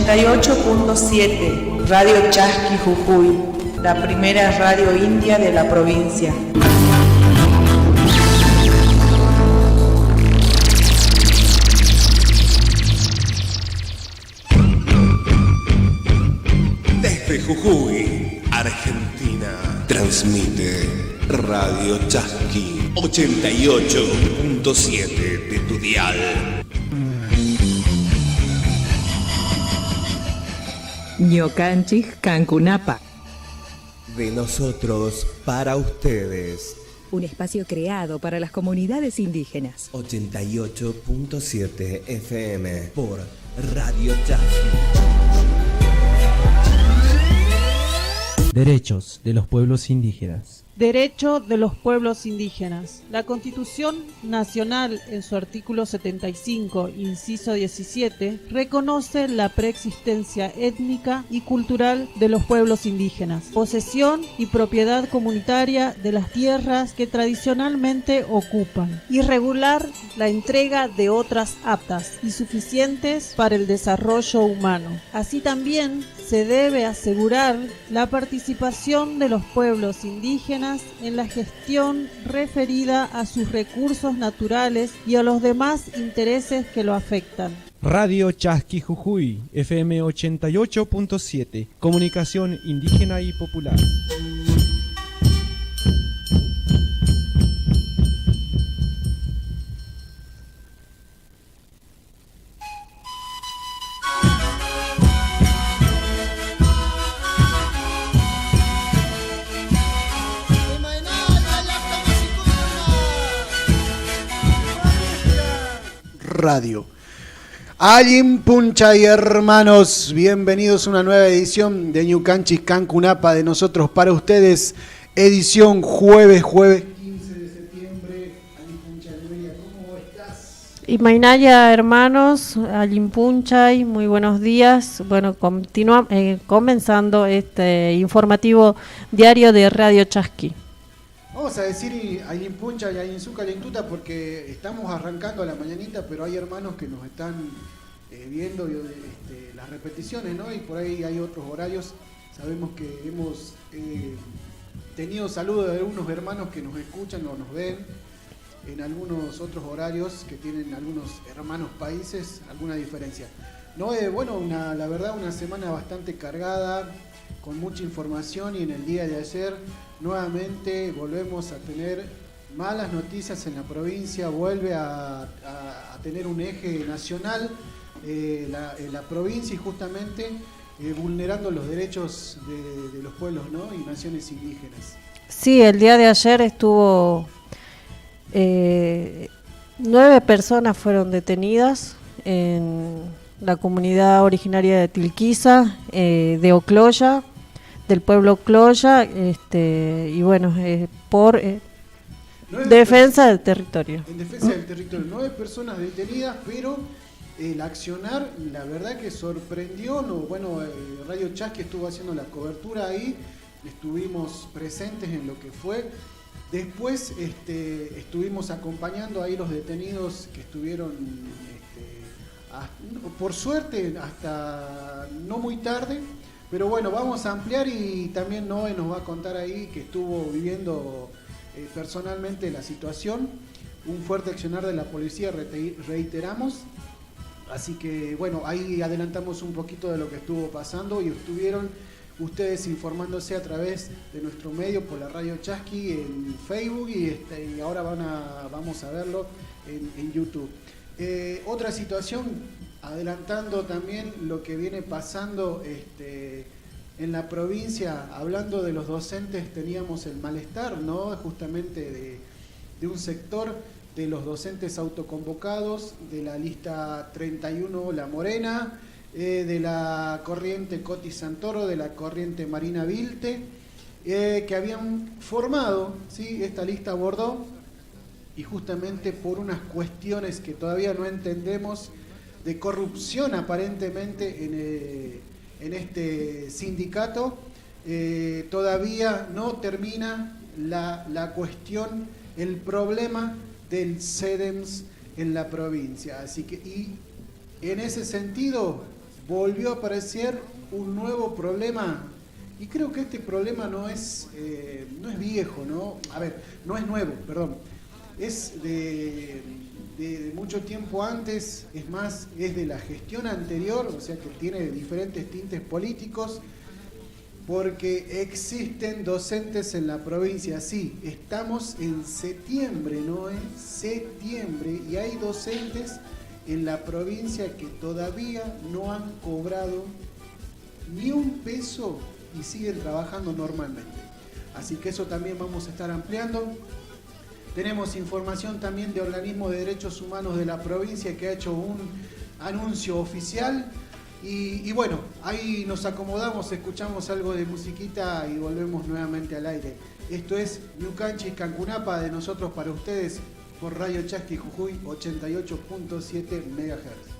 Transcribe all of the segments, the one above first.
88.7 Radio Chasqui Jujuy, la primera radio india de la provincia. Desde Jujuy, Argentina, transmite Radio Chasqui 88.7 de tu dial. Ñocanchis Cancunapa. De nosotros para ustedes. Un espacio creado para las comunidades indígenas. 88.7 FM por Radio Chasqui. Derechos de los pueblos indígenas. Derecho de los pueblos indígenas. La Constitución Nacional, en su artículo 75, inciso 17, reconoce la preexistencia étnica y cultural de los pueblos indígenas, posesión y propiedad comunitaria de las tierras que tradicionalmente ocupan, y regular la entrega de otras aptas y suficientes para el desarrollo humano. Así también se debe asegurar la participación de los pueblos indígenas en la gestión referida a sus recursos naturales y a los demás intereses que lo afectan. Radio Chasqui Jujuy, FM 88.7, comunicación indígena y popular. Radio. Allim Puncha y hermanos, bienvenidos a una nueva edición de Ñucanchis Cancunapa, de nosotros para ustedes, edición jueves 15 de septiembre. Allim Puncha, ¿cómo estás? Imainaya, hermanos, Allim Punchay, muy buenos días. Bueno, comenzando este informativo diario de Radio Chasqui. Vamos a decir Allim Puncha y Allim Zuca Lentuta porque estamos arrancando a la mañanita, pero hay hermanos que nos están viendo las repeticiones, ¿no? Y por ahí hay otros horarios. Sabemos que hemos tenido saludos de algunos hermanos que nos escuchan o nos ven en algunos otros horarios que tienen algunos hermanos países, alguna diferencia. No, bueno, la verdad una semana bastante cargada, con mucha información, y en el día de ayer nuevamente volvemos a tener malas noticias en la provincia. Vuelve a tener un eje nacional la provincia, y justamente vulnerando los derechos de los pueblos, ¿no? Y naciones indígenas. Sí, el día de ayer estuvo 9 personas fueron detenidas en la comunidad originaria de Tilquiza, de Ocloya, del pueblo Ocloya, y bueno, por defensa del territorio. En defensa del territorio, 9 personas detenidas, pero el accionar, la verdad que sorprendió. Bueno, Radio Chasqui estuvo haciendo la cobertura ahí, estuvimos presentes en lo que fue. Después estuvimos acompañando ahí los detenidos que estuvieron, por suerte, hasta no muy tarde. Pero bueno, vamos a ampliar, y también Noé nos va a contar ahí que estuvo viviendo personalmente la situación. Un fuerte accionar de la policía, reiteramos. Así que bueno, ahí adelantamos un poquito de lo que estuvo pasando, y estuvieron ustedes informándose a través de nuestro medio por la Radio Chasqui en Facebook, y ahora vamos a verlo en YouTube. Otra situación, adelantando también lo que viene pasando en la provincia, hablando de los docentes, teníamos el malestar, ¿no? Justamente de un sector de los docentes autoconvocados, de la lista 31 La Morena, de la corriente Coti Santoro, de la corriente Marina Vilte, que habían formado, ¿sí?, esta lista Bordeaux, y justamente por unas cuestiones que todavía no entendemos, de corrupción aparentemente en este sindicato, todavía no termina la cuestión, el problema del CEDEMS en la provincia. Así que, y en ese sentido, volvió a aparecer un nuevo problema. Y creo que este problema no es viejo, ¿no? A ver, no es nuevo, perdón. Es de mucho tiempo antes, es más, es de la gestión anterior, o sea que tiene diferentes tintes políticos, porque existen docentes en la provincia. Sí, estamos en septiembre, ¿no? En septiembre, y hay docentes en la provincia que todavía no han cobrado ni un peso y siguen trabajando normalmente. Así que eso también vamos a estar ampliando. Tenemos información también de Organismo de Derechos Humanos de la provincia que ha hecho un anuncio oficial. Y bueno, ahí nos acomodamos, escuchamos algo de musiquita y volvemos nuevamente al aire. Esto es Ñucanchis Cancunapa, de nosotros para ustedes, por Radio Chasqui Jujuy 88.7 MHz.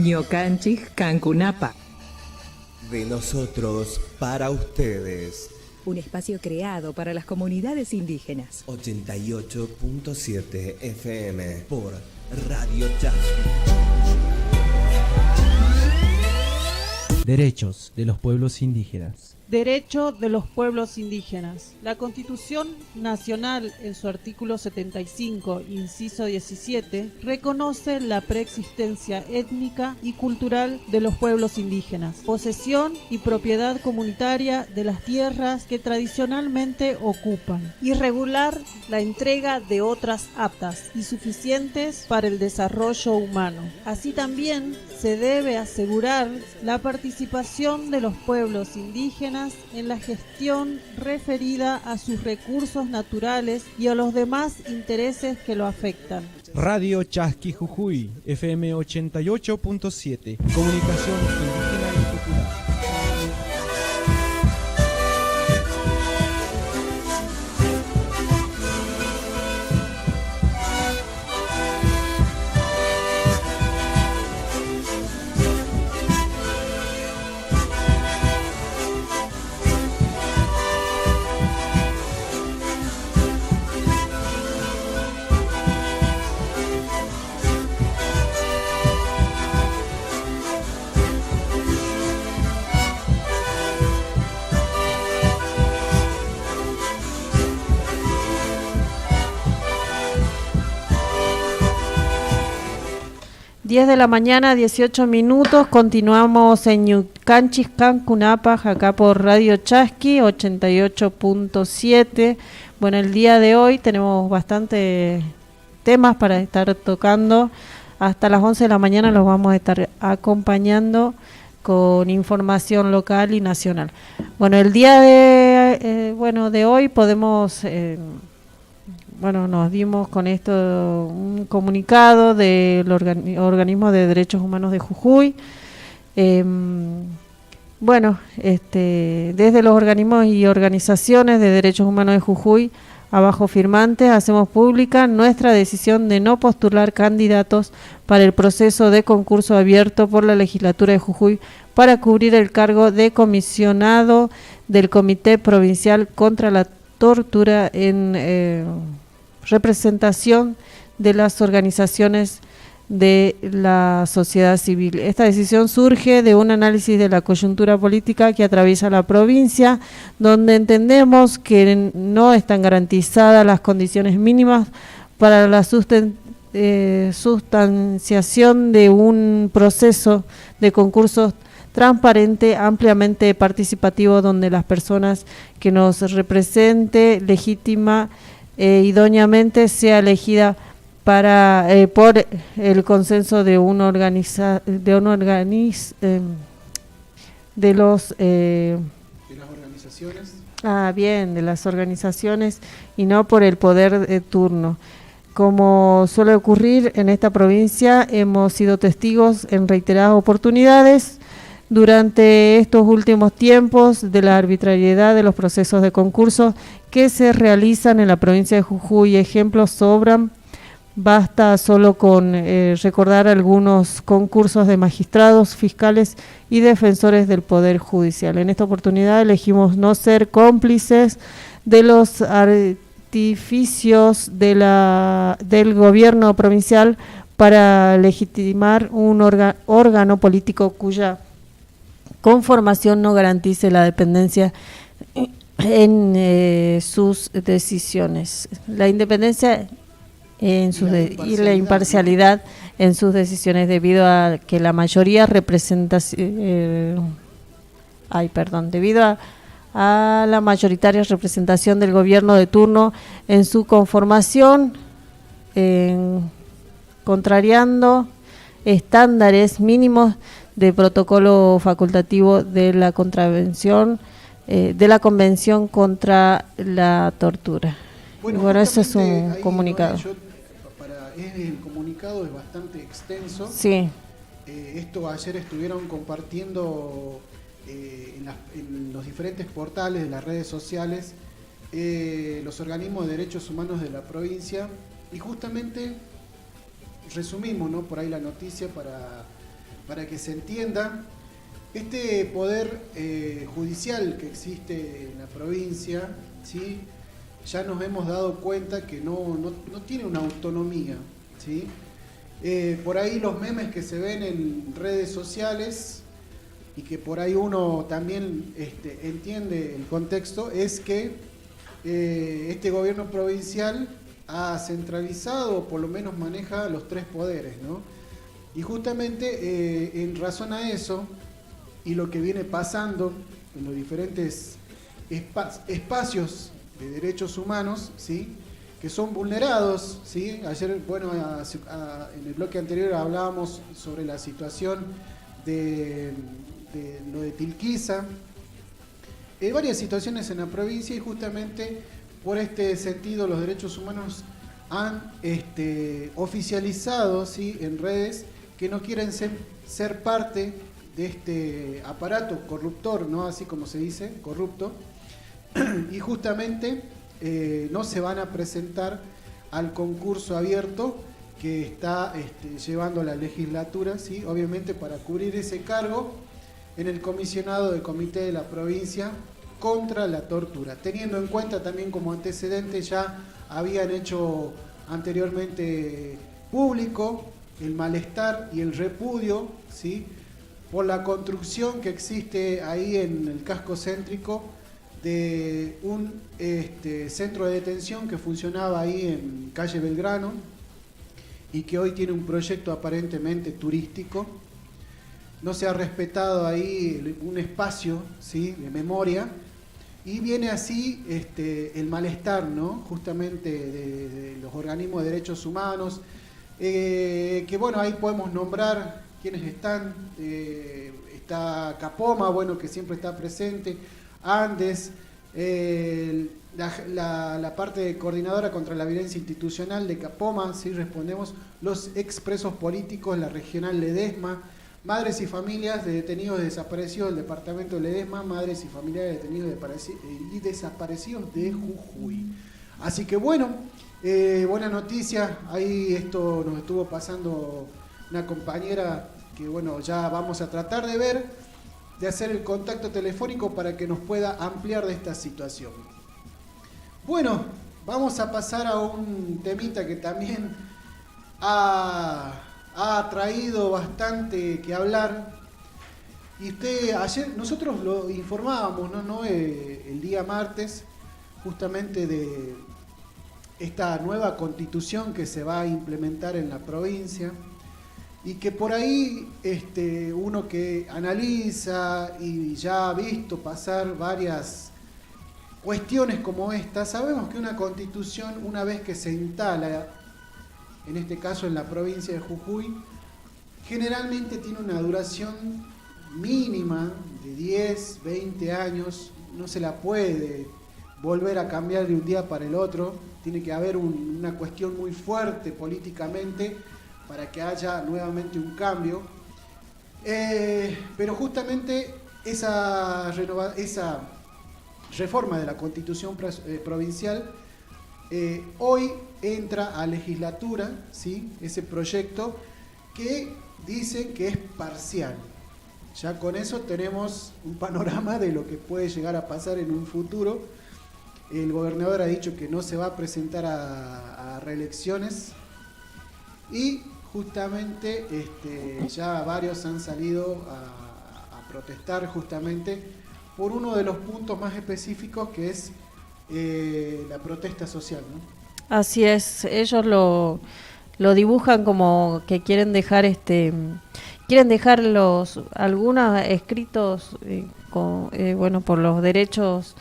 Ñucanchis Cancunapa. De nosotros para ustedes. Un espacio creado para las comunidades indígenas. 88.7 FM por Radio Chasqui. Derechos de los pueblos indígenas. Derecho de los pueblos indígenas. La Constitución Nacional, en su artículo 75, inciso 17, reconoce la preexistencia étnica y cultural de los pueblos indígenas, posesión y propiedad comunitaria de las tierras que tradicionalmente ocupan, y regular la entrega de otras aptas y suficientes para el desarrollo humano. Así también se debe asegurar la participación de los pueblos indígenas en la gestión referida a sus recursos naturales y a los demás intereses que lo afectan. Radio Chasqui Jujuy, FM 88.7, comunicación indígena y popular. De la mañana, 18 minutos, continuamos en Ñucanchis, Cancunapa, acá por Radio Chasqui 88.7. Bueno, el día de hoy tenemos bastantes temas para estar tocando. Hasta las 11 de la mañana los vamos a estar acompañando con información local y nacional. Bueno, el día de hoy podemos... nos dimos con esto un comunicado del Organismo de Derechos Humanos de Jujuy. Desde los organismos y organizaciones de derechos humanos de Jujuy, abajo firmantes, hacemos pública nuestra decisión de no postular candidatos para el proceso de concurso abierto por la legislatura de Jujuy para cubrir el cargo de comisionado del Comité Provincial contra la Tortura en representación de las organizaciones de la sociedad civil. Esta decisión surge de un análisis de la coyuntura política que atraviesa la provincia, donde entendemos que no están garantizadas las condiciones mínimas para la sustanciación de un proceso de concursos transparente, ampliamente participativo, donde las personas que nos represente legítima idóneamente sea elegida por el consenso de de las organizaciones. De las organizaciones y no por el poder de turno. Como suele ocurrir en esta provincia, hemos sido testigos en reiteradas oportunidades durante estos últimos tiempos de la arbitrariedad de los procesos de concurso que se realizan en la provincia de Jujuy. Ejemplos sobran, basta solo con recordar algunos concursos de magistrados, fiscales y defensores del Poder Judicial. En esta oportunidad elegimos no ser cómplices de los artificios del gobierno provincial para legitimar un órgano político cuya conformación no garantice la dependencia en sus decisiones, la independencia y la imparcialidad en sus decisiones, debido a que la mayoría debido a la mayoritaria representación del gobierno de turno en su conformación, contrariando estándares mínimos de protocolo facultativo de la Convención contra la Tortura. Bueno, eso es un comunicado. El comunicado es bastante extenso. Sí. Esto ayer estuvieron compartiendo en los diferentes portales de las redes sociales los organismos de derechos humanos de la provincia, y justamente resumimos, ¿no?, por ahí la noticia para que se entienda. Este poder judicial que existe en la provincia, ¿sí?, ya nos hemos dado cuenta que no tiene una autonomía, ¿sí? Por ahí los memes que se ven en redes sociales y que por ahí uno también entiende el contexto, es que este gobierno provincial ha centralizado, o por lo menos maneja los 3 poderes, ¿no? Y justamente en razón a eso, y lo que viene pasando en los diferentes espacios de derechos humanos, ¿sí?, que son vulnerados, ¿sí? Ayer, bueno, en el bloque anterior hablábamos sobre la situación de lo de Tilquisa, varias situaciones en la provincia, y justamente por este sentido los derechos humanos han oficializado, ¿sí?, en redes que no quieren ser parte de este aparato corruptor, ¿no?, así como se dice, corrupto, y justamente no se van a presentar al concurso abierto que está llevando la legislatura, ¿sí?, obviamente para cubrir ese cargo en el comisionado del Comité de la Provincia contra la Tortura, teniendo en cuenta también como antecedente ya habían hecho anteriormente público el malestar y el repudio, ¿sí?, por la construcción que existe ahí en el casco céntrico de un centro de detención que funcionaba ahí en calle Belgrano y que hoy tiene un proyecto aparentemente turístico. No se ha respetado ahí un espacio, ¿sí?, de memoria, y viene así el malestar, ¿no?, justamente de los organismos de derechos humanos, que bueno, ahí podemos nombrar quienes están, está Capoma, bueno, que siempre está presente, Andes, la parte de coordinadora contra la violencia institucional de Capoma, ¿sí?, respondemos, los expresos políticos, la regional Ledesma, madres y familias de detenidos y desaparecidos del departamento de Ledesma, madres y familiares de detenidos y desaparecidos de Jujuy. Así que bueno, buena noticia, ahí esto nos estuvo pasando una compañera que bueno, ya vamos a tratar de ver, de hacer el contacto telefónico para que nos pueda ampliar de esta situación. Bueno, vamos a pasar a un temita que también ha traído bastante que hablar. Y ayer nosotros lo informábamos, ¿no? El día martes, justamente de esta nueva constitución que se va a implementar en la provincia, y que por ahí uno que analiza y ya ha visto pasar varias cuestiones como esta, sabemos que una constitución, una vez que se instala, en este caso en la provincia de Jujuy, generalmente tiene una duración mínima de 10, 20 años, no se la puede volver a cambiar de un día para el otro, tiene que haber una cuestión muy fuerte políticamente para que haya nuevamente un cambio, pero justamente esa reforma de la Constitución provincial hoy entra a legislatura, ¿sí?, ese proyecto que dicen que es parcial. Ya con eso tenemos un panorama de lo que puede llegar a pasar en un futuro. El gobernador ha dicho que no se va a presentar a reelecciones y justamente ya varios han salido a protestar justamente por uno de los puntos más específicos, que es la protesta social, ¿no? Así es, ellos lo dibujan como que quieren dejar algunos escritos bueno, por los derechos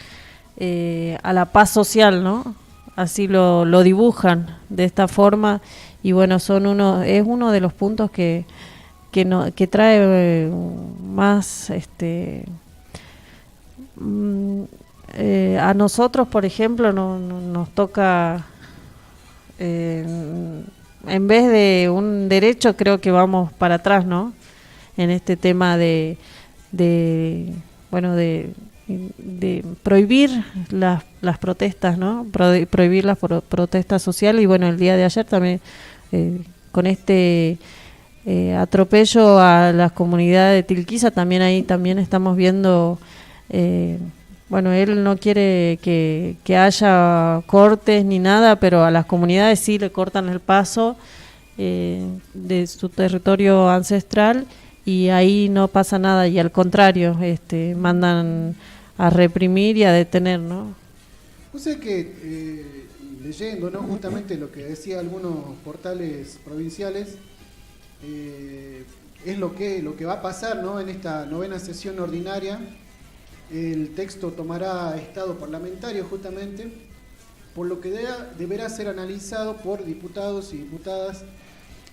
a la paz social, ¿no? Así lo dibujan de esta forma. Y bueno, es uno de los puntos que trae más a nosotros, por ejemplo, nos toca, en vez de un derecho, creo que vamos para atrás, ¿no? En este tema de prohibir las protestas, ¿no? Prohibir las protestas sociales. Y bueno, el día de ayer también con este atropello a las comunidades de Tilquisa, también ahí también estamos viendo, bueno, él no quiere que haya cortes ni nada, pero a las comunidades sí le cortan el paso de su territorio ancestral. y ahí no pasa nada, y al contrario, mandan a reprimir y a detener, ¿no? O sea que leyendo, ¿no?, justamente lo que decía algunos portales provinciales, es lo que va a pasar, ¿no?, en esta 9ª sesión ordinaria. El texto tomará estado parlamentario justamente, por lo que deberá ser analizado por diputados y diputadas,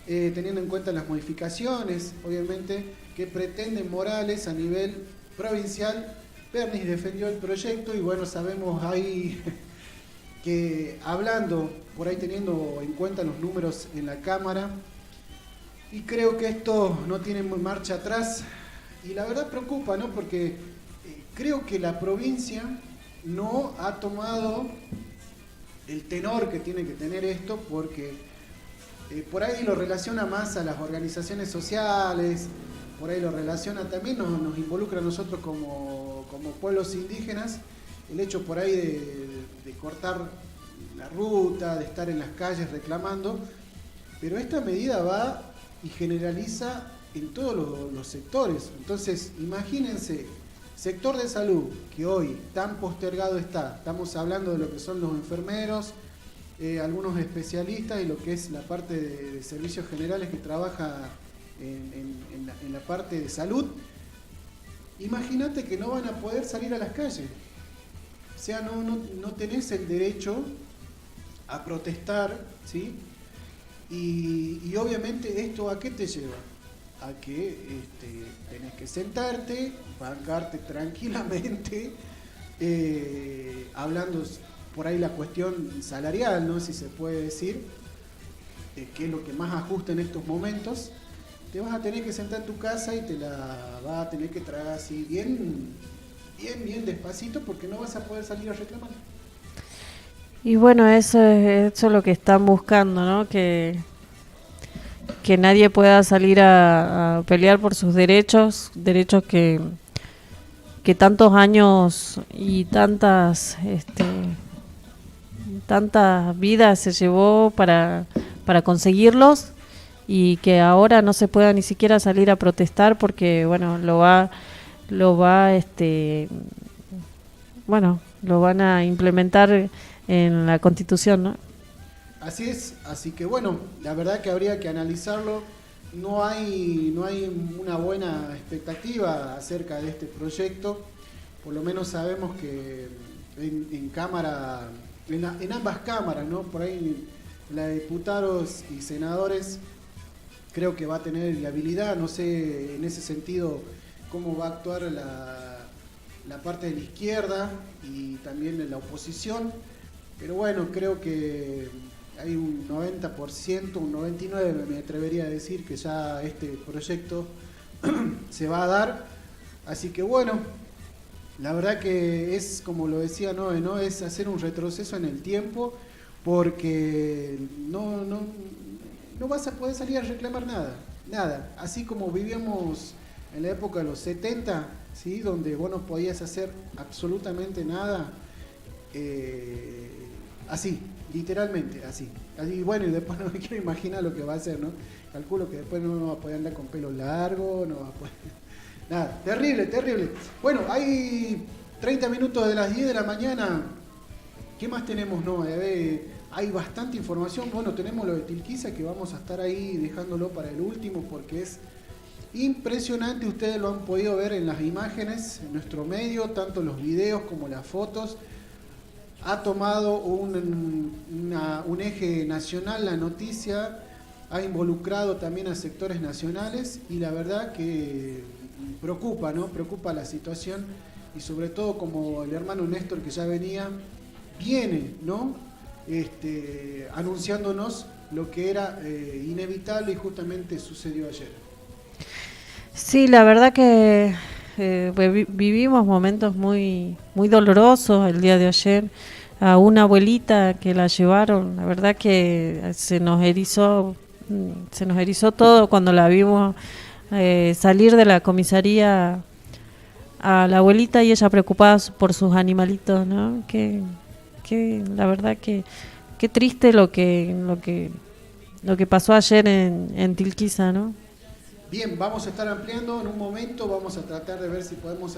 teniendo en cuenta las modificaciones, obviamente, que pretenden Morales a nivel provincial. Pernis defendió el proyecto y bueno, sabemos ahí que hablando, por ahí teniendo en cuenta los números en la Cámara, y creo que esto no tiene marcha atrás, y la verdad preocupa, ¿no?, porque creo que la provincia no ha tomado el tenor que tiene que tener esto, porque por ahí lo relaciona más a las organizaciones sociales, por ahí lo relaciona también, nos involucra a nosotros como pueblos indígenas, el hecho por ahí de cortar la ruta, de estar en las calles reclamando, pero esta medida va y generaliza en todos los sectores. Entonces, imagínense, sector de salud, que hoy tan postergado está, estamos hablando de lo que son los enfermeros, algunos especialistas y lo que es la parte de servicios generales que trabaja en la parte de salud. Imagínate que no van a poder salir a las calles, o sea, no tenés el derecho a protestar, ¿sí? Y obviamente esto ¿a qué te lleva? A que tenés que sentarte, bancarte tranquilamente, hablando por ahí la cuestión salarial, ¿no?, si se puede decir, que es lo que más ajusta en estos momentos. Te vas a tener que sentar en tu casa y te la vas a tener que tragar así bien despacito, porque no vas a poder salir a reclamar. Y bueno, eso es lo que están buscando, ¿no? Que nadie pueda salir a pelear por sus derechos que tantos años y tantas vidas se llevó para conseguirlos, y que ahora no se pueda ni siquiera salir a protestar porque bueno, lo van a implementar en la Constitución, ¿no? Así es, así que bueno, la verdad que habría que analizarlo. No hay una buena expectativa acerca de este proyecto. Por lo menos sabemos que en cámara, en ambas cámaras, ¿no?, por ahí la de diputados y senadores, creo que va a tener viabilidad. No sé en ese sentido cómo va a actuar la parte de la izquierda y también en la oposición, pero bueno, creo que hay un 90%, un 99% me atrevería a decir que ya este proyecto se va a dar. Así que bueno, la verdad que es, como lo decía Noé, ¿no?, es hacer un retroceso en el tiempo, porque no vas a poder salir a reclamar nada. Así como vivíamos en la época de los 70, ¿sí?, donde vos no podías hacer absolutamente nada, así, literalmente, así. Bueno, y después no me quiero imaginar lo que va a hacer, ¿no? Calculo que después no va a poder andar con pelo largo, no va a poder... Nada, terrible. Bueno, hay 30 minutos de las 10 de la mañana. ¿Qué más tenemos, no? Hay bastante información. Bueno, tenemos lo de Tilquisa, que vamos a estar ahí dejándolo para el último, porque es impresionante. Ustedes lo han podido ver en las imágenes, en nuestro medio, tanto los videos como las fotos. Ha tomado un eje nacional la noticia, ha involucrado también a sectores nacionales, y la verdad que preocupa, ¿no? Preocupa la situación, y sobre todo como el hermano Néstor, que ya viene, ¿no?, anunciándonos lo que era inevitable y justamente sucedió ayer. Sí, la verdad que vivimos momentos muy dolorosos el día de ayer. A una abuelita que la llevaron, la verdad que se nos erizó todo cuando la vimos salir de la comisaría, a la abuelita, y ella preocupada por sus animalitos, ¿no? Que la verdad que qué triste lo que pasó ayer en Tilquisa, ¿no? Bien, vamos a estar ampliando en un momento, vamos a tratar de ver si podemos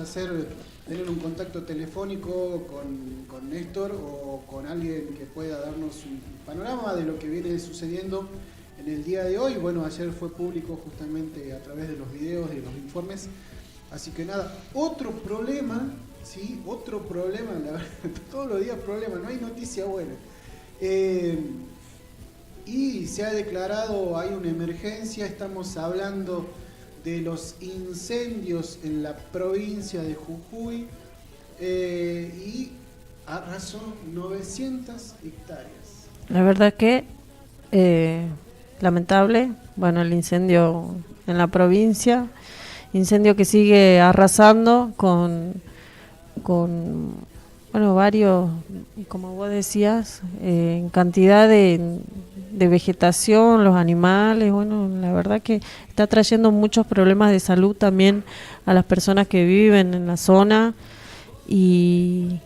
tener un contacto telefónico con Néstor o con alguien que pueda darnos un panorama de lo que viene sucediendo en el día de hoy. Bueno, ayer fue público justamente a través de los videos, de los informes. Así que nada, otro problema, ¿sí? Otro problema, la verdad, todos los días problemas, no hay noticia buena. Y se ha declarado, hay una emergencia, estamos hablando de los incendios en la provincia de Jujuy y arrasó 900 hectáreas. La verdad que lamentable, bueno, el incendio en la provincia, incendio que sigue arrasando con bueno, varios, como vos decías, en cantidad de vegetación, los animales. Bueno, la verdad que está trayendo muchos problemas de salud también a las personas que viven en la zona y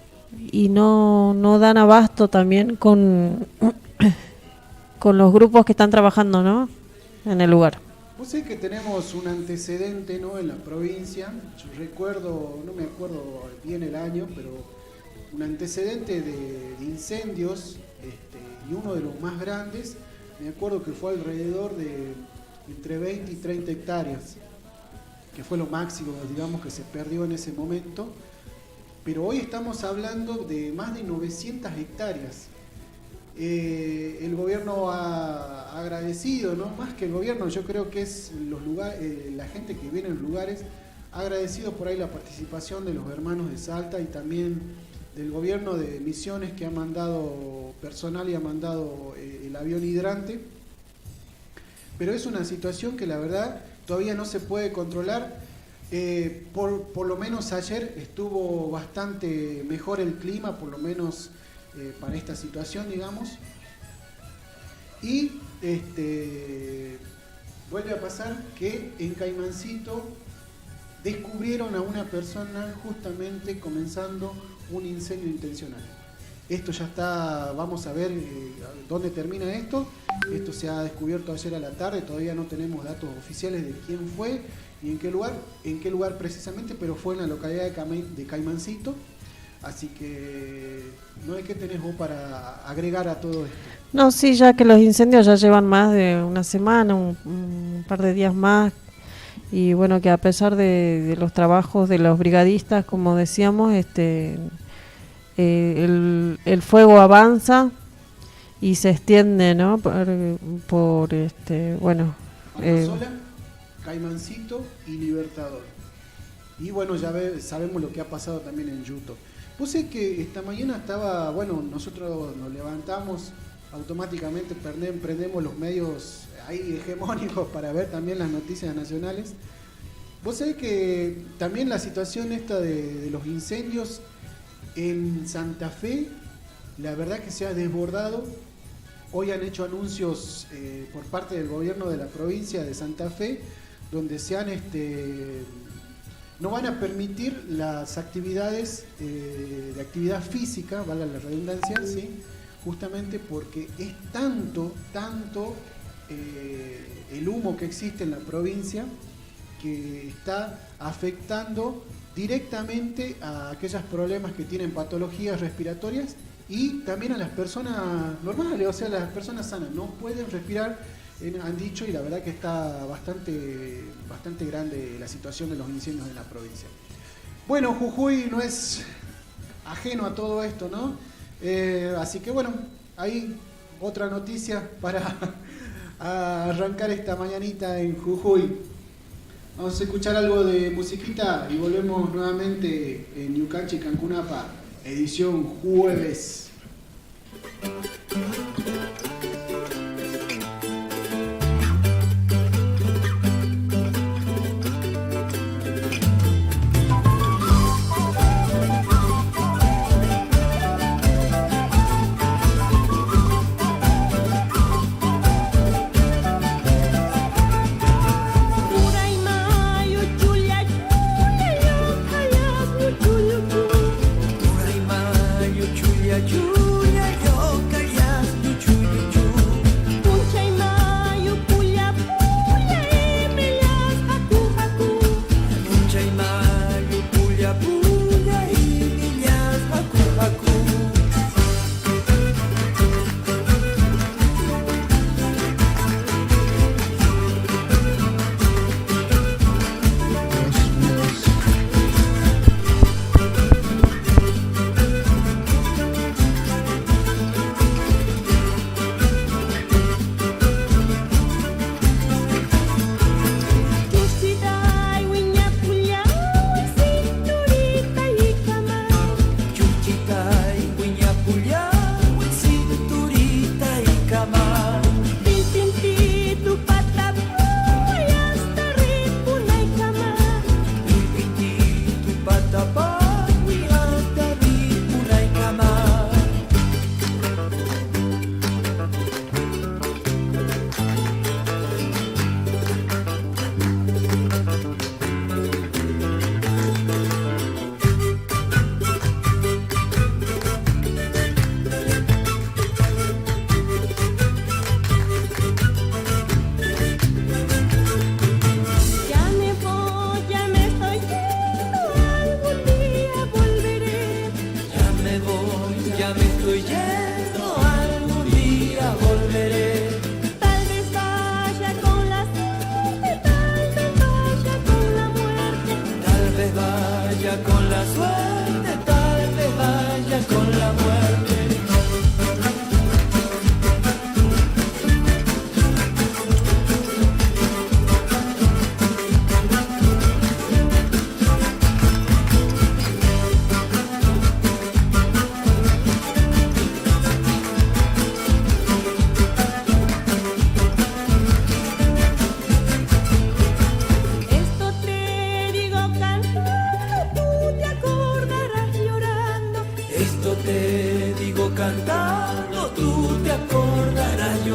no dan abasto también con los grupos que están trabajando, ¿no?, en el lugar. Vos sabés que tenemos un antecedente, ¿no?, en la provincia. Yo recuerdo, no me acuerdo bien el año, pero un antecedente de incendios, y uno de los más grandes, me acuerdo que fue alrededor de entre 20 y 30 hectáreas, que fue lo máximo, digamos, que se perdió en ese momento. Pero hoy estamos hablando de más de 900 hectáreas. El gobierno ha agradecido, ¿no? Más que el gobierno, yo creo que es los lugares, la gente que viene en los lugares, ha agradecido por ahí la participación de los hermanos de Salta y también del gobierno de Misiones, que ha mandado personal y ha mandado el avión hidrante. Pero es una situación que la verdad todavía no se puede controlar. Por lo menos ayer estuvo bastante mejor el clima, por lo menos para esta situación, digamos. Y vuelve a pasar que en Caimancito descubrieron a una persona justamente comenzando un incendio intencional. Esto ya está, vamos a ver dónde termina esto. Esto se ha descubierto ayer a la tarde, todavía no tenemos datos oficiales de quién fue y en qué lugar precisamente, pero fue en la localidad de Caimancito. Así que no hay que tener vos para agregar a todo esto. No, sí, ya que los incendios ya llevan más de una semana, un par de días más, y bueno, que a pesar de los trabajos de los brigadistas, como decíamos, el fuego avanza y se extiende, ¿no? Por bueno. Amazola, Caimancito y Libertador. Y bueno, ya sabemos lo que ha pasado también en Yuto. Vos sé que esta mañana estaba, bueno, nosotros nos levantamos, automáticamente prendemos los medios ahí hegemónicos para ver también las noticias nacionales. Vos sabés que también la situación esta de los incendios en Santa Fe, la verdad que se ha desbordado. Hoy han hecho anuncios por parte del gobierno de la provincia de Santa Fe, donde se han no van a permitir las actividades de actividad física, valga la redundancia, ¿sí? Justamente porque es tanto el humo que existe en la provincia que está afectando directamente a aquellos problemas que tienen patologías respiratorias y también a las personas normales, o sea, las personas sanas no pueden respirar, han dicho, y la verdad que está bastante grande la situación de los incendios en la provincia. Bueno, Jujuy no es ajeno a todo esto, ¿no? Así que bueno, ahí otra noticia para arrancar esta mañanita en Jujuy. Vamos a escuchar algo de musiquita y volvemos nuevamente en Ñucanchi Cancunapa, edición jueves. Julia, yo callas vaya con la suerte, tal vez vaya con la muerte.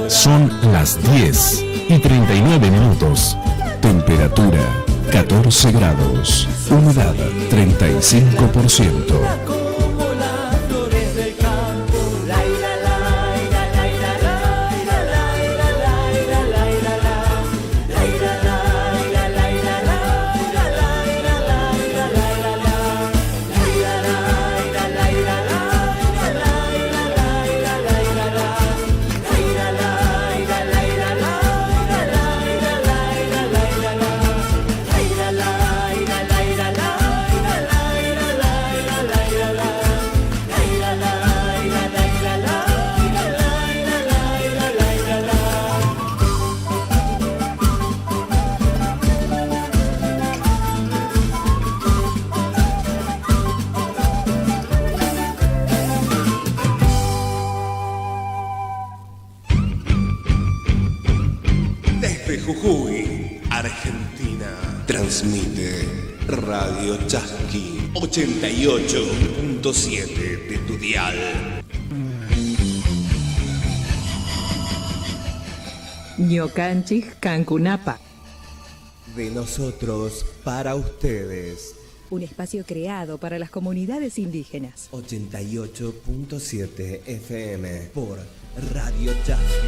Son las 10:39. Temperatura 14 grados. Humedad 35%. Jujuy, Argentina. Transmite Radio Chasqui 88.7 de tu dial. Ñocanchis Cancunapa. De nosotros para ustedes. Un espacio creado para las comunidades indígenas. 88.7 FM por Radio Chasqui.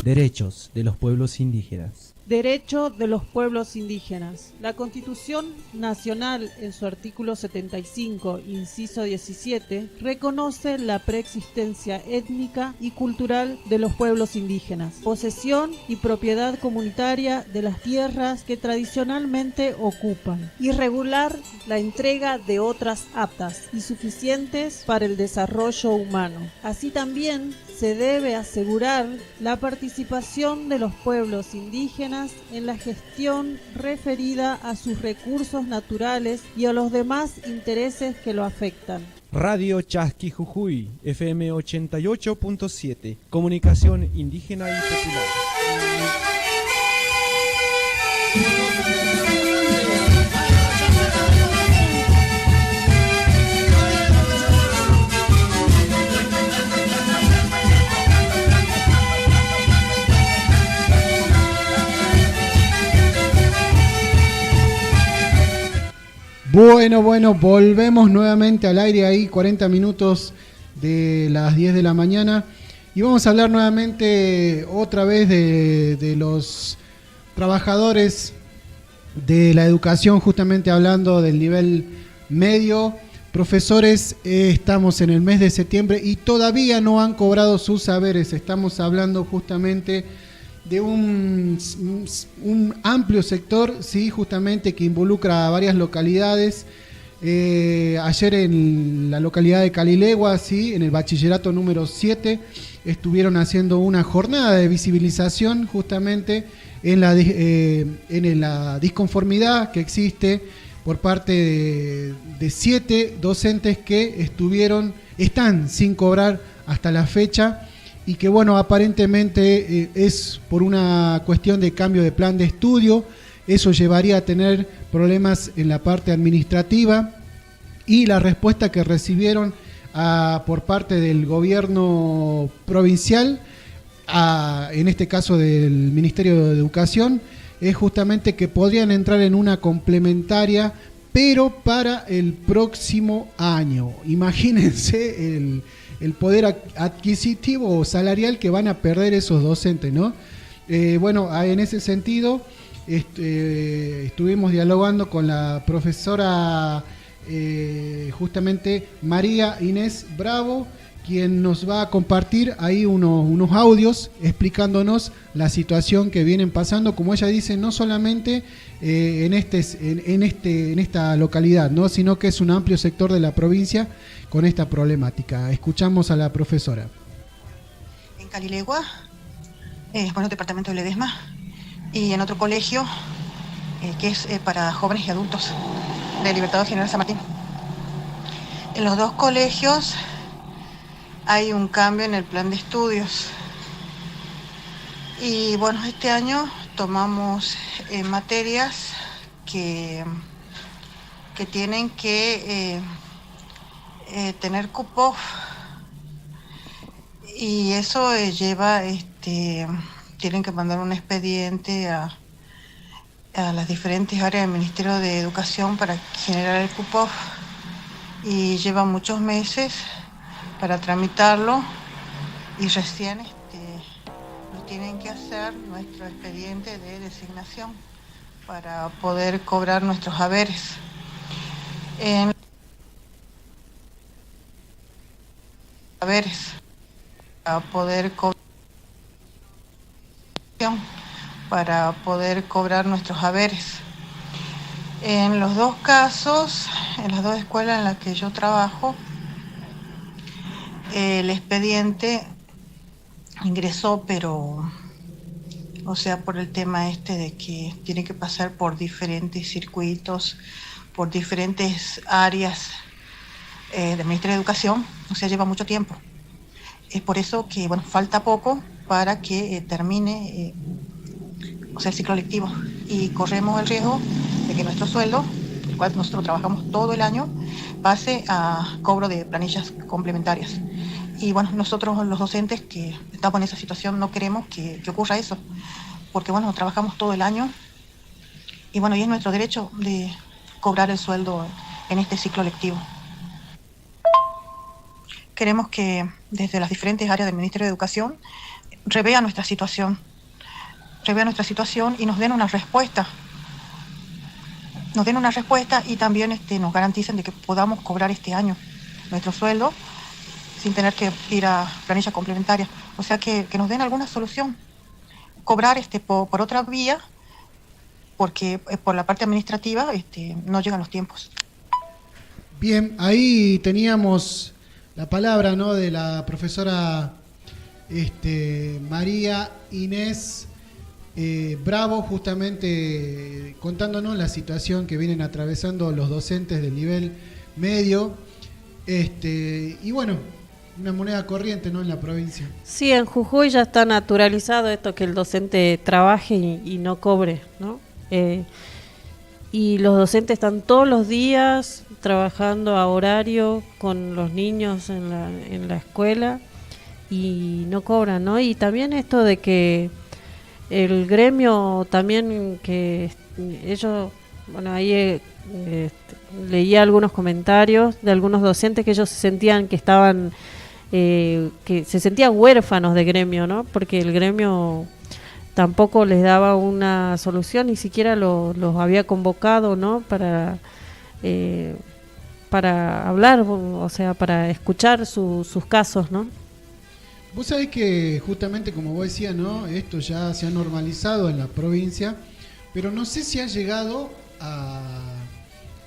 Derechos de los pueblos indígenas. Derecho de los pueblos indígenas. La Constitución Nacional, en su artículo 75, inciso 17, reconoce la preexistencia étnica y cultural de los pueblos indígenas, posesión y propiedad comunitaria de las tierras que tradicionalmente ocupan, y regular la entrega de otras aptas y suficientes para el desarrollo humano. Así también se debe asegurar la participación de los pueblos indígenas en la gestión referida a sus recursos naturales y a los demás intereses que lo afectan. Radio Chasqui Jujuy, FM 88.7, comunicación indígena y popular. Bueno, volvemos nuevamente al aire ahí, 40 minutos de las 10 de la mañana. Y vamos a hablar nuevamente otra vez de los trabajadores de la educación, justamente hablando del nivel medio. Profesores, estamos en el mes de septiembre y todavía no han cobrado sus saberes. Estamos hablando justamente de un amplio sector, sí, justamente que involucra a varias localidades. Ayer en la localidad de Calilegua, sí, en el bachillerato número 7, estuvieron haciendo una jornada de visibilización justamente en la disconformidad que existe por parte de 7 docentes que están sin cobrar hasta la fecha. Y que bueno, aparentemente es por una cuestión de cambio de plan de estudio. Eso llevaría a tener problemas en la parte administrativa, y la respuesta que recibieron por parte del gobierno provincial, en este caso del Ministerio de Educación, es justamente que podrían entrar en una complementaria, pero para el próximo año. Imagínense el poder adquisitivo o salarial que van a perder esos docentes, ¿no? Bueno, en ese sentido estuvimos dialogando con la profesora justamente María Inés Bravo, quien nos va a compartir ahí unos audios explicándonos la situación que vienen pasando, como ella dice, no solamente en esta localidad, ¿no? Sino que es un amplio sector de la provincia con esta problemática. Escuchamos a la profesora. En Calilegua, departamento de Ledesma, y en otro colegio que es para jóvenes y adultos, de Libertador General San Martín. En los dos colegios hay un cambio en el plan de estudios. Y bueno, este año tomamos materias que tienen que tener cupos, y eso lleva, tienen que mandar un expediente a las diferentes áreas del Ministerio de Educación para generar el cupo, y lleva muchos meses para tramitarlo, y recién nos tienen que hacer nuestro expediente de designación para poder cobrar nuestros haberes. Para poder cobrar nuestros haberes. En los dos casos, en las dos escuelas en las que yo trabajo, el expediente ingresó, pero, o sea, por el tema de que tiene que pasar por diferentes circuitos, por diferentes áreas del Ministerio de Educación, o sea, lleva mucho tiempo. Es por eso que, bueno, falta poco para que termine, el ciclo lectivo, y corremos el riesgo de que nuestro sueldo, el cual nosotros trabajamos todo el año, pase a cobro de planillas complementarias. Y bueno, nosotros los docentes que estamos en esa situación no queremos que ocurra eso, porque bueno, trabajamos todo el año, y bueno, y es nuestro derecho de cobrar el sueldo en este ciclo lectivo. Queremos que desde las diferentes áreas del Ministerio de Educación revean nuestra situación y nos den una respuesta. Y también nos garanticen de que podamos cobrar este año nuestro sueldo sin tener que ir a planilla complementaria. O sea, que nos den alguna solución. Cobrar por otra vía, porque por la parte administrativa no llegan los tiempos. Bien, ahí teníamos la palabra, ¿no?, de la profesora María Inés Bravo, justamente contándonos la situación que vienen atravesando los docentes del nivel medio, y bueno, una moneda corriente, ¿no?, en la provincia. Sí, en Jujuy ya está naturalizado esto, que el docente trabaje y no cobre, ¿no? Y los docentes están todos los días trabajando a horario con los niños en la escuela y no cobran, ¿no? Y también esto de que el gremio también, que ellos, bueno, ahí leía algunos comentarios de algunos docentes que ellos se sentían que estaban, que se sentían huérfanos de gremio, ¿no? Porque el gremio tampoco les daba una solución, ni siquiera los había convocado, ¿no?, para hablar, o sea, para escuchar sus casos, ¿no? Vos sabés que justamente, como vos decías, ¿no?, esto ya se ha normalizado en la provincia, pero no sé si ha llegado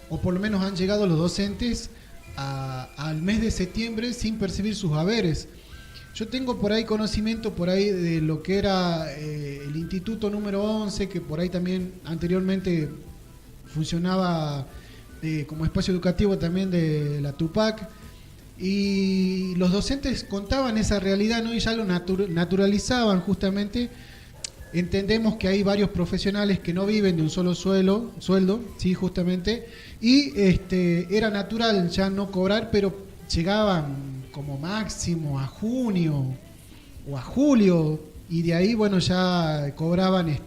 o por lo menos han llegado los docentes al mes de septiembre sin percibir sus haberes. Yo tengo por ahí conocimiento de lo que era el Instituto número 11, que por ahí también anteriormente funcionaba como espacio educativo también de la Tupac, y los docentes contaban esa realidad, ¿no?, y ya lo naturalizaban justamente. Entendemos que hay varios profesionales que no viven de un solo sueldo, sí, justamente, y era natural ya no cobrar, pero llegaban como máximo a junio o a julio, y de ahí, bueno, ya cobraban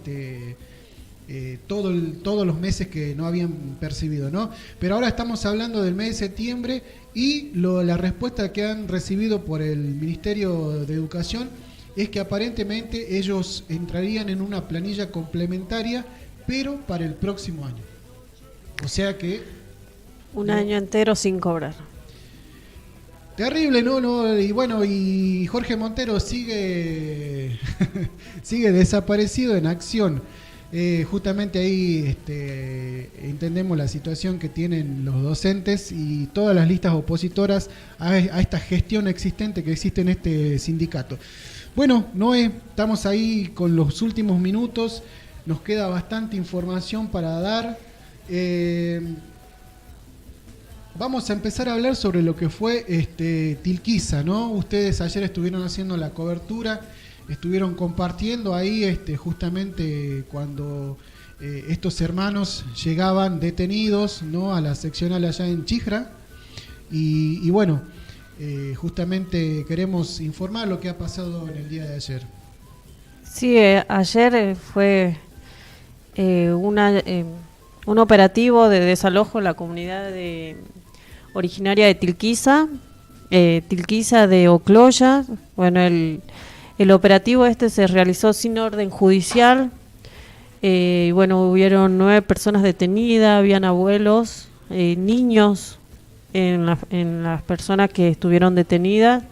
todos los meses que no habían percibido, ¿no? Pero ahora estamos hablando del mes de septiembre, y la respuesta que han recibido por el Ministerio de Educación es que aparentemente ellos entrarían en una planilla complementaria, pero para el próximo año. O sea que... Un año entero sin cobrar. Terrible, ¿no? Y bueno, y Jorge Montero sigue sigue desaparecido en acción. Justamente ahí entendemos la situación que tienen los docentes y todas las listas opositoras a esta gestión existente que existe en este sindicato. Bueno, Noé, estamos ahí con los últimos minutos, nos queda bastante información para dar. Vamos a empezar a hablar sobre lo que fue Tilquisa, ¿no? Ustedes ayer estuvieron haciendo la cobertura, estuvieron compartiendo ahí justamente cuando estos hermanos llegaban detenidos, ¿no?, a la seccional allá en Chijra. Y bueno, justamente queremos informar lo que ha pasado en el día de ayer. Sí, ayer fue un operativo de desalojo en la comunidad originaria de Tilquisa, Tilquisa de Ocloya. Bueno, el operativo se realizó sin orden judicial. Y bueno, hubieron 9 personas detenidas, habían abuelos, niños en las personas que estuvieron detenidas.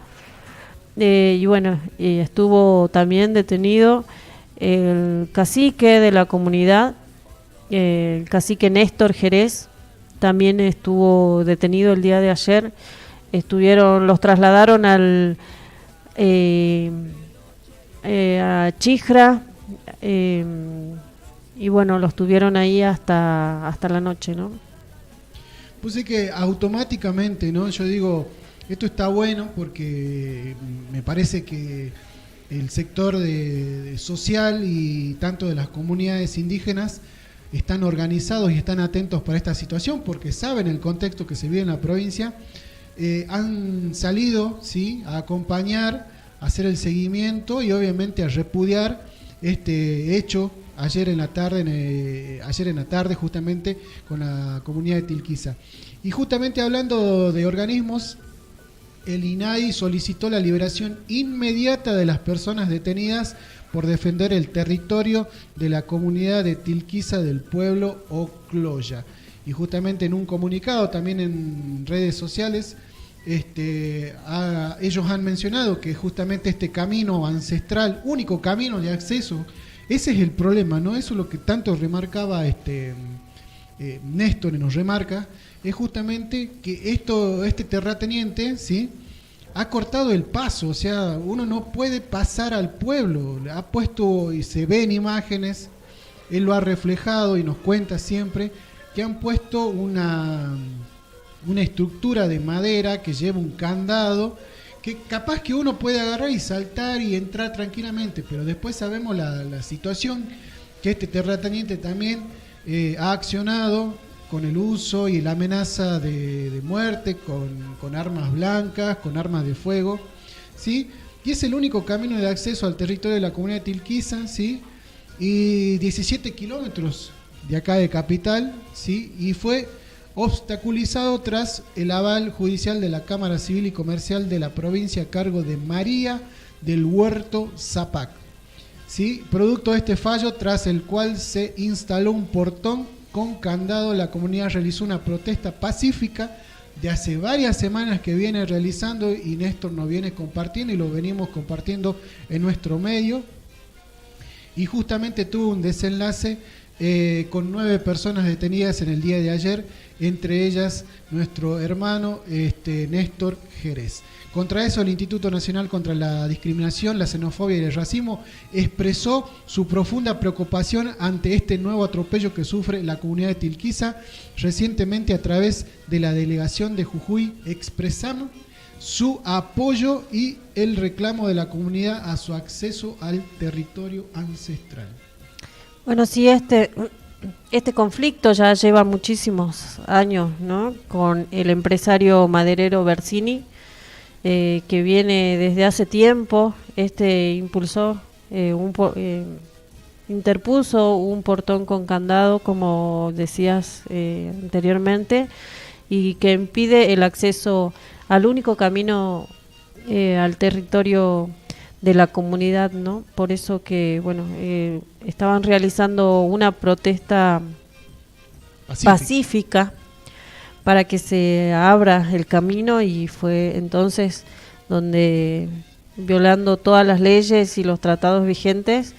Y bueno, estuvo también detenido el cacique de la comunidad, el cacique Néstor Jerez, también estuvo detenido el día de ayer. Los trasladaron a Chijra, y bueno, los tuvieron ahí hasta la noche, ¿no? Pues es que automáticamente, ¿no? Yo digo, esto está bueno porque me parece que el sector social y tanto de las comunidades indígenas están organizados y están atentos para esta situación porque saben el contexto que se vive en la provincia. Han salido, ¿sí?, a acompañar, a hacer el seguimiento y obviamente a repudiar este hecho ayer en la tarde justamente con la comunidad de Tilquisa. Y justamente hablando de organismos, el INADI solicitó la liberación inmediata de las personas detenidas por defender el territorio de la comunidad de Tilquisa del pueblo Ocloya. Y justamente en un comunicado, también en redes sociales, ellos han mencionado que justamente este camino ancestral, único camino de acceso, ese es el problema, ¿no? Eso es lo que tanto remarcaba Néstor, nos remarca, es justamente que este terrateniente, ¿sí?, ha cortado el paso, o sea, uno no puede pasar al pueblo. Ha puesto, y se ven imágenes, él lo ha reflejado y nos cuenta siempre, que han puesto una estructura de madera que lleva un candado, que capaz que uno puede agarrar y saltar y entrar tranquilamente, pero después sabemos la situación que este terrateniente también ha accionado con el uso y la amenaza de muerte, con armas blancas, con armas de fuego, ¿sí? Y es el único camino de acceso al territorio de la comunidad de Tilquisa, ¿sí? Y 17 kilómetros de acá de capital, ¿sí? Y fue obstaculizado tras el aval judicial de la Cámara Civil y Comercial de la provincia a cargo de María del Huerto Zapac, ¿sí? Producto de este fallo, tras el cual se instaló un portón con candado, la comunidad realizó una protesta pacífica de hace varias semanas que viene realizando, y Néstor nos viene compartiendo y lo venimos compartiendo en nuestro medio, y justamente tuvo un desenlace con 9 personas detenidas en el día de ayer, entre ellas nuestro hermano Néstor Jerez. Contra eso, el Instituto Nacional contra la Discriminación, la Xenofobia y el Racismo expresó su profunda preocupación ante este nuevo atropello que sufre la comunidad de Tilquisa. Recientemente, a través de la delegación de Jujuy, expresamos su apoyo y el reclamo de la comunidad a su acceso al territorio ancestral. Bueno, sí, este conflicto ya lleva muchísimos años, ¿no?, con el empresario maderero Bersini, que viene desde hace tiempo. Interpuso un portón con candado, como decías anteriormente, y que impide el acceso al único camino al territorio de la comunidad, ¿no? Por eso que, bueno, estaban realizando una protesta pacífica para que se abra el camino, y fue entonces donde, violando todas las leyes y los tratados vigentes,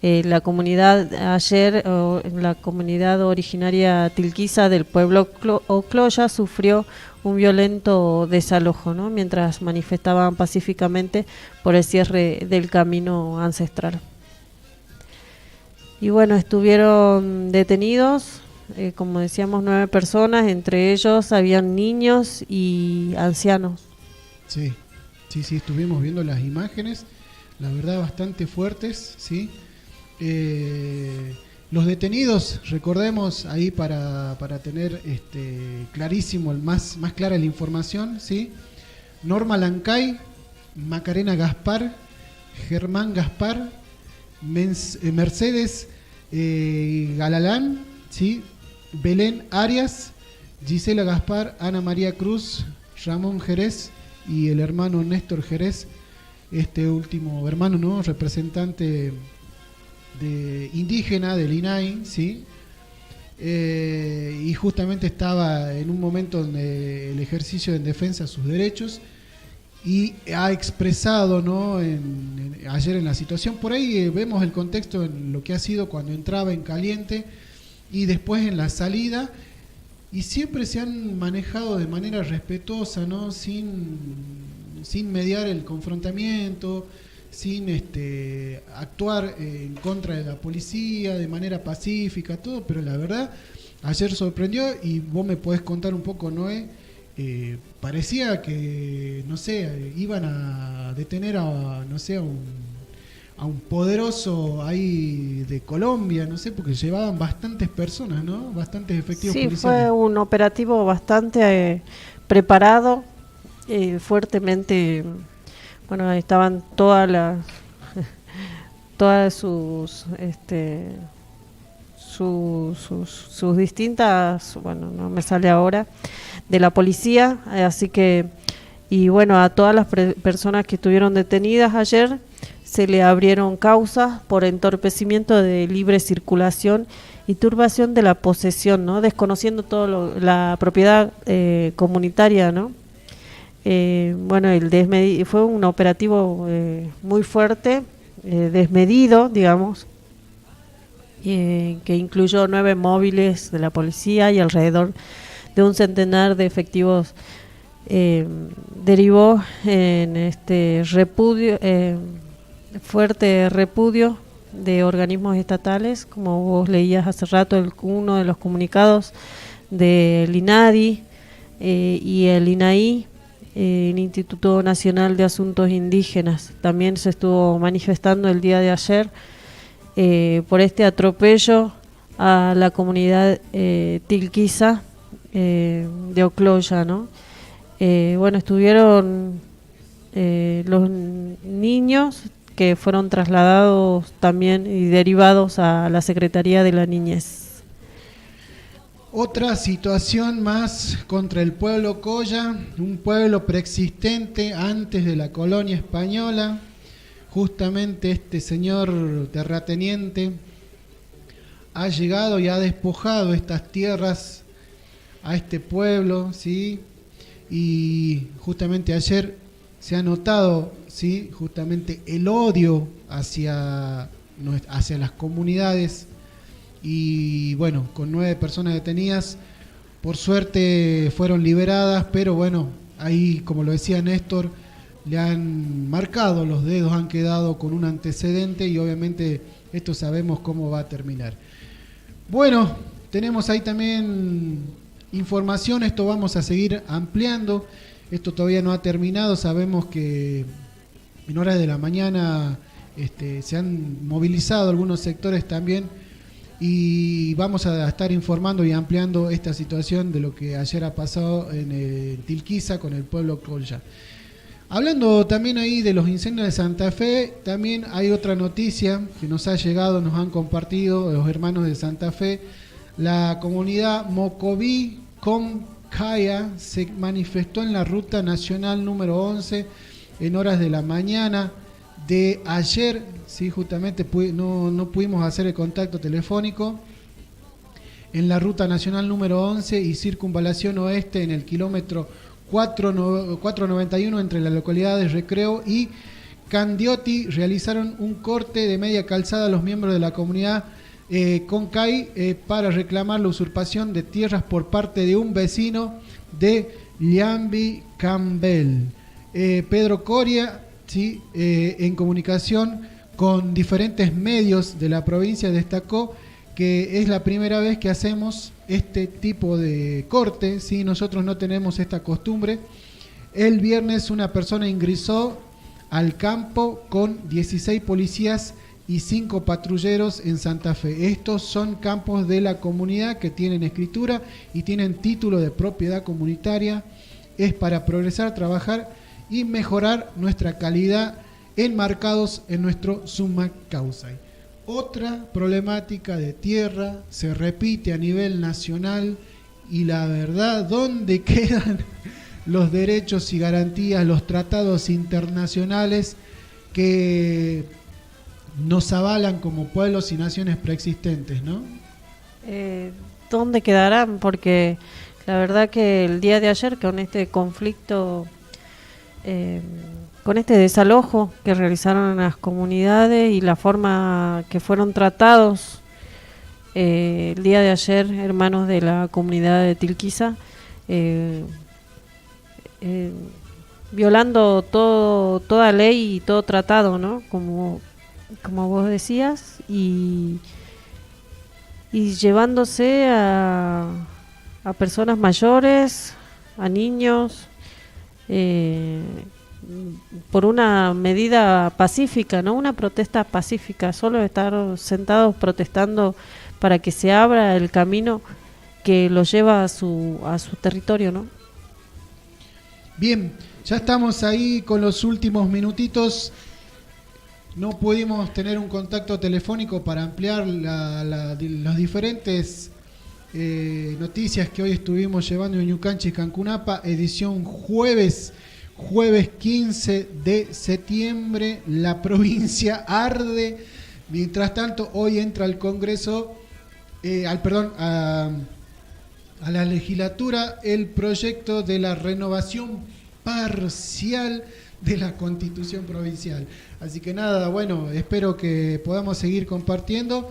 la comunidad la comunidad originaria tilquiza del pueblo Ocloya sufrió un violento desalojo, ¿no?, mientras manifestaban pacíficamente por el cierre del camino ancestral. Y bueno, estuvieron detenidos, como decíamos, 9 personas, entre ellos habían niños y ancianos. Sí, estuvimos viendo las imágenes, la verdad bastante fuertes, ¿sí? Los detenidos, recordemos ahí para tener clarísimo, más clara la información, ¿sí? Norma Lancay, Macarena Gaspar, Germán Gaspar, Mercedes Galalán, ¿sí? Belén Arias, Gisela Gaspar, Ana María Cruz, Ramón Jerez y el hermano Néstor Jerez, este último hermano, ¿no?, representante de indígena del INAI, ¿sí? Y justamente estaba en un momento donde el ejercicio en defensa de sus derechos, y ha expresado, ¿no?, ayer en la situación, por ahí vemos el contexto en lo que ha sido cuando entraba en caliente y después en la salida, y siempre se han manejado de manera respetuosa, ¿no?, sin mediar el confrontamiento, sin actuar en contra de la policía, de manera pacífica, todo, pero la verdad, ayer sorprendió, y vos me podés contar un poco, Noé, parecía que, no sé, iban a detener a un poderoso ahí de Colombia, no sé, porque llevaban bastantes personas, ¿no?, bastantes efectivos policiales. Sí, fue un operativo bastante preparado, fuertemente. Bueno, estaban todas sus distintas, bueno, no me sale ahora, de la policía, así que, y bueno, a todas las personas que estuvieron detenidas ayer se le abrieron causas por entorpecimiento de libre circulación y turbación de la posesión, ¿no?, desconociendo la propiedad comunitaria, ¿no? Bueno, fue un operativo muy fuerte, desmedido, digamos, que incluyó 9 móviles de la policía y alrededor de un centenar de efectivos. Derivó en fuerte repudio de organismos estatales, como vos leías hace rato uno de los comunicados del INADI y el INAI, el Instituto Nacional de Asuntos Indígenas. También se estuvo manifestando el día de ayer por este atropello a la comunidad tilquiza de Ocloya, ¿no? Bueno, estuvieron los niños que fueron trasladados también y derivados a la Secretaría de la Niñez. Otra situación más contra el pueblo Colla, un pueblo preexistente antes de la colonia española. Justamente este señor terrateniente ha llegado y ha despojado estas tierras a este pueblo, ¿sí? Y justamente ayer se ha notado, ¿sí?, justamente el odio hacia las comunidades. Y bueno, con 9 personas detenidas, por suerte fueron liberadas, pero bueno, ahí, como lo decía Néstor, le han marcado los dedos, han quedado con un antecedente, y obviamente esto sabemos cómo va a terminar. Bueno, tenemos ahí también información, esto vamos a seguir ampliando, esto todavía no ha terminado, sabemos que en horas de la mañana se han movilizado algunos sectores también, y vamos a estar informando y ampliando esta situación de lo que ayer ha pasado en Tilquiza con el pueblo Colla. Hablando también ahí de los incendios de Santa Fe, también hay otra noticia que nos ha llegado, nos han compartido los hermanos de Santa Fe. La comunidad Mocoví Comcaya se manifestó en la ruta nacional número 11 en horas de la mañana de ayer, sí, justamente no pudimos hacer el contacto telefónico. en la Ruta Nacional número 11 y Circunvalación Oeste en el kilómetro 491 entre las localidades Recreo y Candioti. Realizaron un corte de media calzada a los miembros de la comunidad Concay para reclamar la usurpación de tierras por parte de un vecino de Liambi Campbell. Pedro Coria, ¿sí? En comunicación con diferentes medios de la provincia, destacó que es la primera vez que hacemos este tipo de corte, ¿sí? Nosotros no tenemos esta costumbre. El viernes una persona ingresó al campo con 16 policías y 5 patrulleros en Santa Fe. Estos son campos de la comunidad que tienen escritura y tienen título de propiedad comunitaria. Es para progresar, trabajar y mejorar nuestra calidad enmarcados en nuestro Summa Causai. Otra problemática de tierra se repite a nivel nacional y la verdad, ¿dónde quedan los derechos y garantías, los tratados internacionales que nos avalan como pueblos y naciones preexistentes, ¿no? ¿Dónde quedarán? Porque la verdad que el día de ayer con este conflicto, con este desalojo que realizaron en las comunidades y la forma que fueron tratados el día de ayer, hermanos de la comunidad de Tilquiza, violando toda ley y todo tratado, ¿no? Como vos decías, y llevándose a personas mayores, a niños, por una medida pacífica, no una protesta pacífica, solo estar sentados protestando para que se abra el camino que los lleva a su territorio, ¿no? Bien, ya estamos ahí con los últimos minutitos. No pudimos tener un contacto telefónico para ampliar las diferentes noticias que hoy estuvimos llevando en Ñucanchis, Cancunapa, edición jueves 15 de septiembre. La provincia arde. Mientras tanto, hoy entra al Congreso, a la legislatura el proyecto de la renovación parcial de la Constitución provincial. Así que nada, bueno, espero que podamos seguir compartiendo.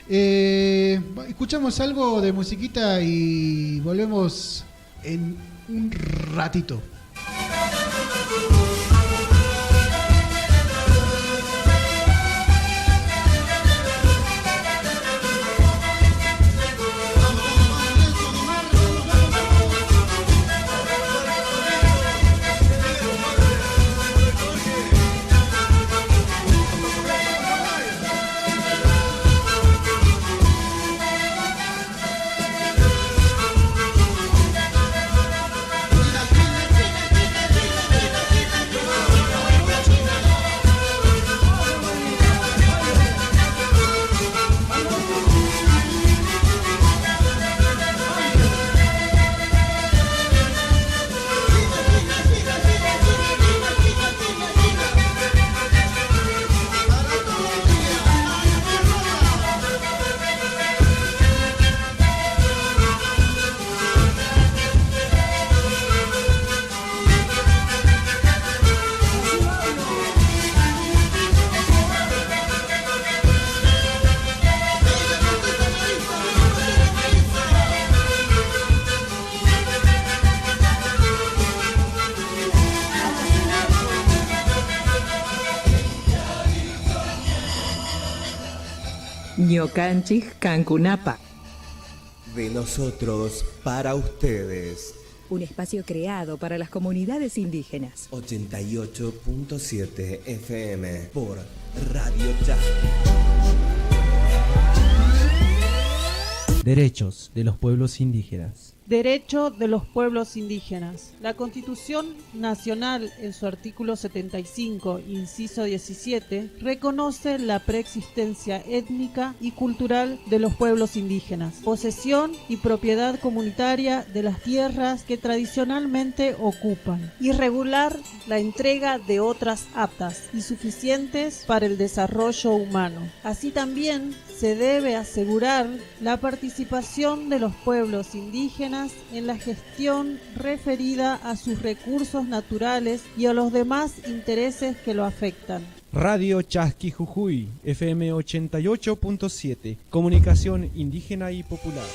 Escuchamos algo de musiquita y volvemos en un ratito. Ñucanchis, Cancunapa. De nosotros para ustedes. Un espacio creado para las comunidades indígenas. 88.7 FM por Radio Chasqui. Derechos de los pueblos indígenas. Derecho de los pueblos indígenas. La Constitución Nacional, en su artículo 75, inciso 17, reconoce la preexistencia étnica y cultural de los pueblos indígenas, posesión y propiedad comunitaria de las tierras que tradicionalmente ocupan, y regular la entrega de otras aptas y suficientes para el desarrollo humano. Así también se debe asegurar la participación de los pueblos indígenas en la gestión referida a sus recursos naturales y a los demás intereses que lo afectan. Radio Chasqui Jujuy, FM 88.7, comunicación indígena y popular.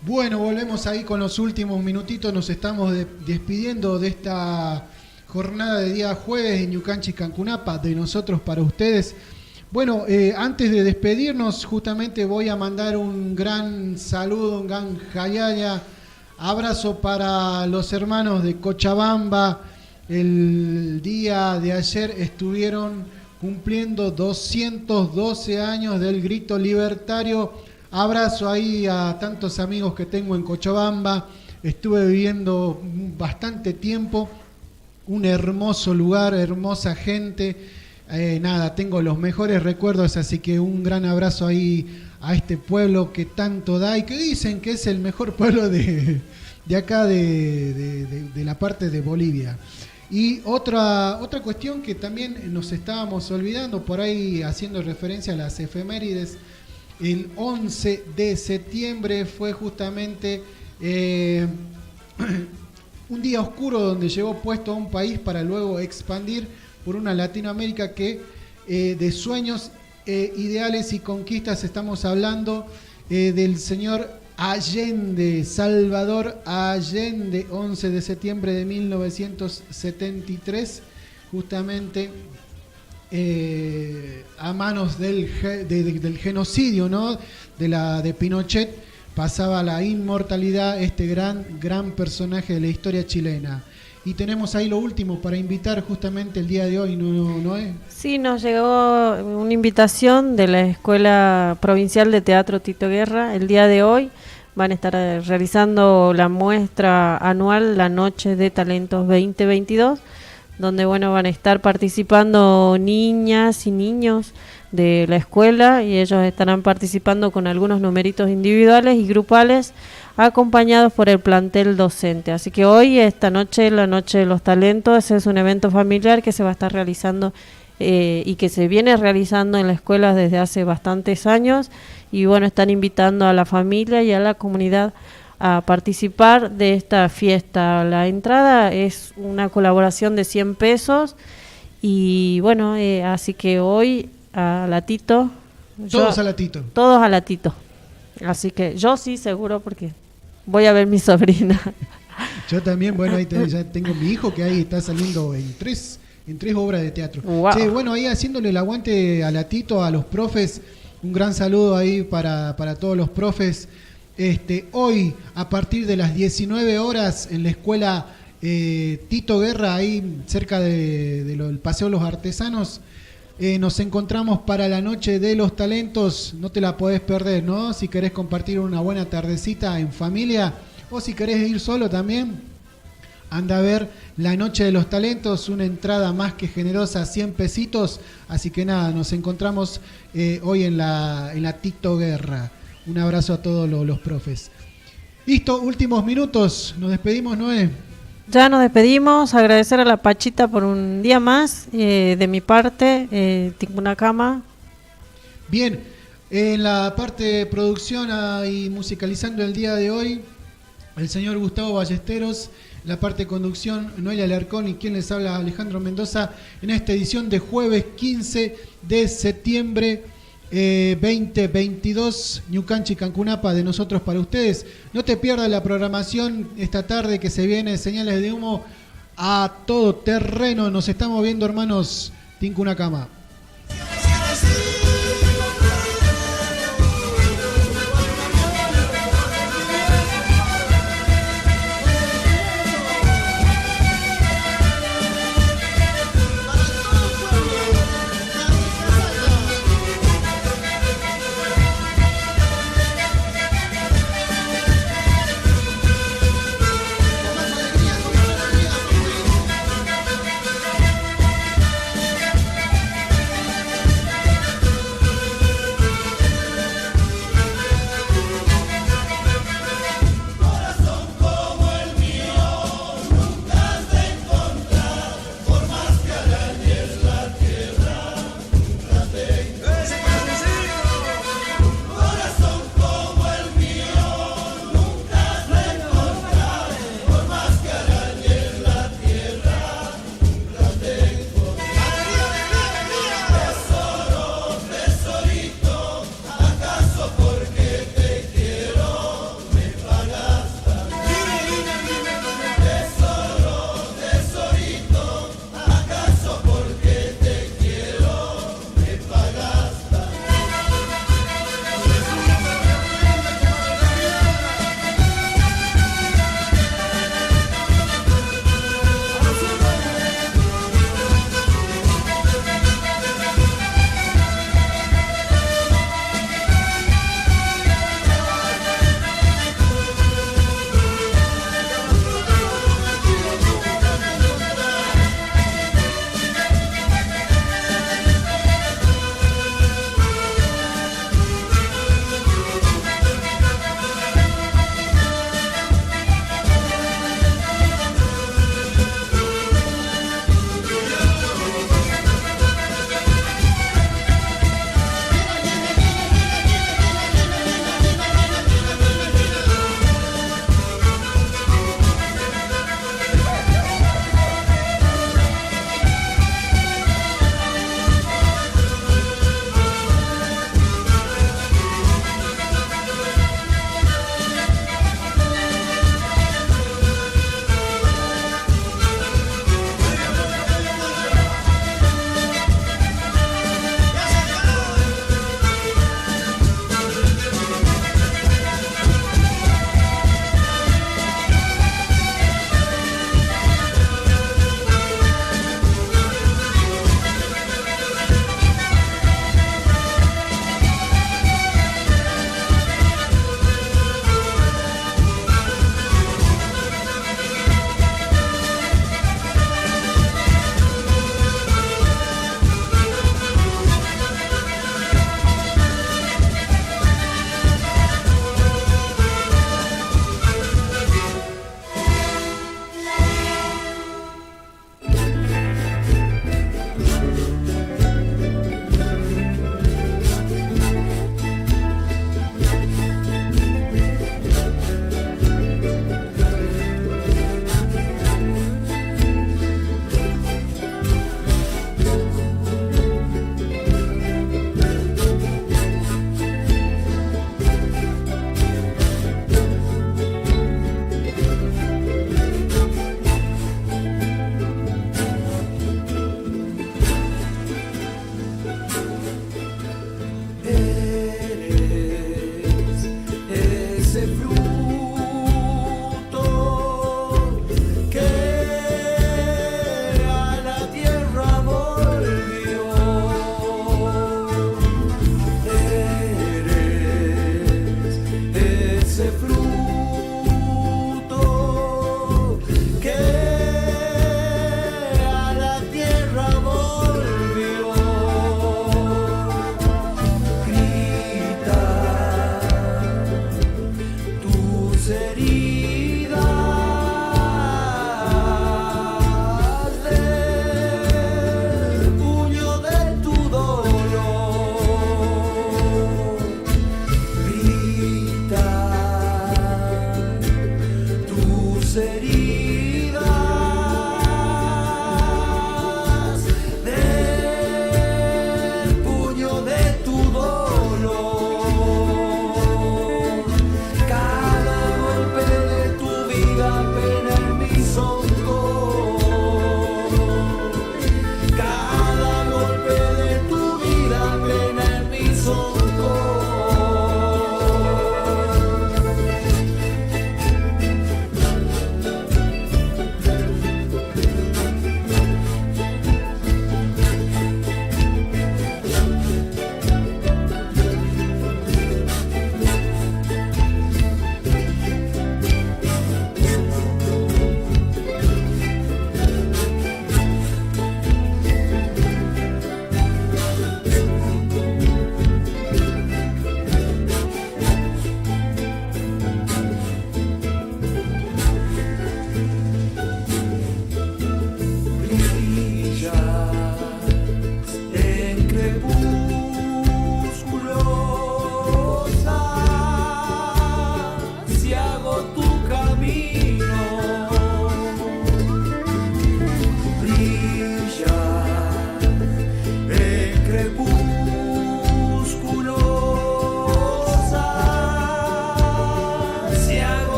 Bueno, volvemos ahí con los últimos minutitos, nos estamos despidiendo de esta jornada de día jueves en Ñucanchis Cancunapa, de nosotros para ustedes. Bueno, antes de despedirnos, justamente voy a mandar un gran saludo, un gran jayaya, abrazo para los hermanos de Cochabamba. El día de ayer estuvieron cumpliendo 212 años del grito libertario. Abrazo ahí a tantos amigos que tengo en Cochabamba. Estuve viviendo bastante tiempo, un hermoso lugar, hermosa gente. Tengo los mejores recuerdos, así que un gran abrazo ahí a este pueblo que tanto da y que dicen que es el mejor pueblo de acá, de la parte de Bolivia. Y otra cuestión que también nos estábamos olvidando, por ahí haciendo referencia a las efemérides. El 11 de septiembre fue justamente un día oscuro donde llegó puesto a un país para luego expandir por una Latinoamérica que de sueños, ideales y conquistas estamos hablando del señor Allende, Salvador Allende, 11 de septiembre de 1973, justamente a manos del genocidio, ¿no? de Pinochet, pasaba la inmortalidad este gran personaje de la historia chilena. Y tenemos ahí lo último para invitar justamente el día de hoy, ¿no es? Sí, nos llegó una invitación de la Escuela Provincial de Teatro Tito Guerra. El día de hoy van a estar realizando la muestra anual La Noche de Talentos 2022, donde van a estar participando niñas y niños de la escuela, y ellos estarán participando con algunos numeritos individuales y grupales, acompañados por el plantel docente. Así que hoy, esta noche, la Noche de los Talentos, es un evento familiar que se va a estar realizando y que se viene realizando en la escuela desde hace bastantes años, y están invitando a la familia y a la comunidad a participar de esta fiesta. La entrada es una colaboración de 100 pesos y así que hoy a Latito. Todos a Latito. Todos a Latito. Así que yo sí, seguro, porque voy a ver mi sobrina. Yo también, ahí ya tengo mi hijo que ahí está saliendo en tres obras de teatro. Wow. Sí, ahí haciéndole el aguante a Latito, a los profes, un gran saludo ahí para todos los profes. Hoy, a partir de las 19 horas, en la escuela Tito Guerra, ahí cerca del Paseo de los Artesanos, nos encontramos para la Noche de los Talentos. No te la podés perder, ¿no? Si querés compartir una buena tardecita en familia, o si querés ir solo también, anda a ver la Noche de los Talentos, una entrada más que generosa, 100 pesitos. Así que nada, nos encontramos hoy en la Tito Guerra. Un abrazo a todos los profes. Listo, últimos minutos. Nos despedimos, Noé. Ya nos despedimos. Agradecer a la Pachita por un día más. De mi parte, Tincuna Cama. Bien, en la parte de producción y musicalizando el día de hoy, el señor Gustavo Ballesteros. La parte de conducción, Noelia Alarcón, y quien les habla, Alejandro Mendoza, en esta edición de jueves 15 de septiembre. 2022, Ñucanchi Cancunapa, de nosotros para ustedes. No te pierdas la programación esta tarde que se viene, Señales de Humo a todo terreno. Nos estamos viendo, hermanos. Tincuna Cama.